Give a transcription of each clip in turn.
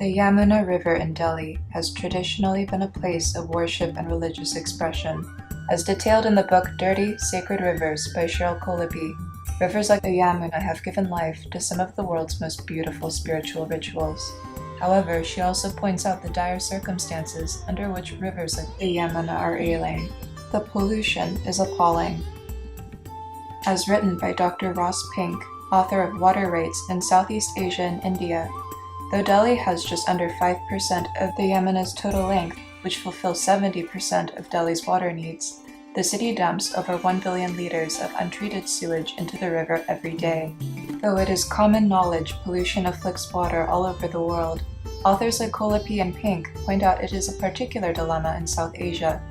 The Yamuna River in Delhi has traditionally been a place of worship and religious expression. As detailed in the book Dirty Sacred Rivers by Cheryl Colaby, rivers like the Yamuna have given life to some of the world's most beautiful spiritual rituals. However, she also points out the dire circumstances under which rivers like the Yamuna are ailing. The pollution is appalling. As written by Dr. Ross Pink, author of Water Rights in Southeast Asia and India, though Delhi has just under 5% of the Yamuna's total length, which fulfills 70% of Delhi's water needs, the city dumps over 1 billion liters of untreated sewage into the river every day. Though it is common knowledge pollution afflicts water all over the world, authors like Colaby and Pink point out it is a particular dilemma in South Asia.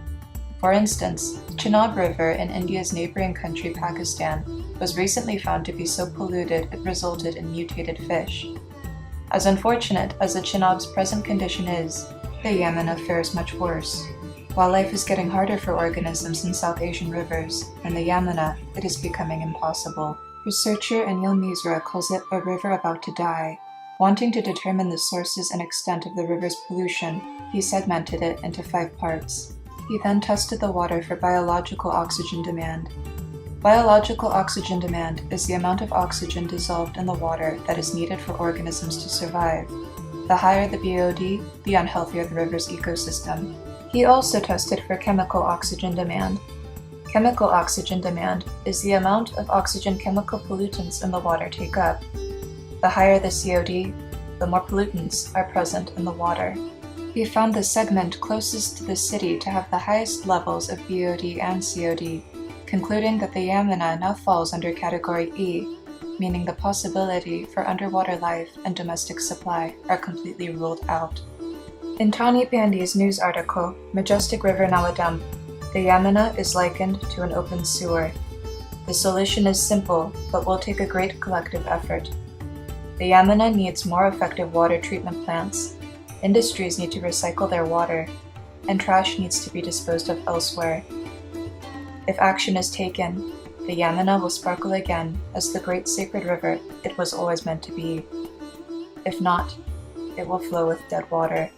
For instance, Chenab River in India's neighboring country Pakistan was recently found to be so polluted it resulted in mutated fish. As unfortunate as the Chenab's present condition is, the Yamuna fares much worse. While life is getting harder for organisms in South Asian rivers, in the Yamuna, it is becoming impossible. Researcher Anil Misra calls it a river about to die. Wanting to determine the sources and extent of the river's pollution, he segmented it into 5 parts. He then tested the water for biological oxygen demand. Biological oxygen demand is the amount of oxygen dissolved in the water that is needed for organisms to survive. The higher the BOD, the unhealthier the river's ecosystem. He also tested for chemical oxygen demand. Chemical oxygen demand is the amount of oxygen chemical pollutants in the water take up. The higher the COD, the more pollutants are present in the water. He found the segment closest to the city to have the highest levels of BOD and COD, concluding that the Yamuna now falls under Category E, meaning the possibility for underwater life and domestic supply are completely ruled out. In Tani Bandi's news article, Majestic River Now a Dump, the Yamuna is likened to an open sewer. The solution is simple, but will take a great collective effort. The Yamuna needs more effective water treatment plants, industries need to recycle their water, and trash needs to be disposed of elsewhere. If action is taken, the Yamuna will sparkle again as the great sacred river it was always meant to be. If not, it will flow with dead water.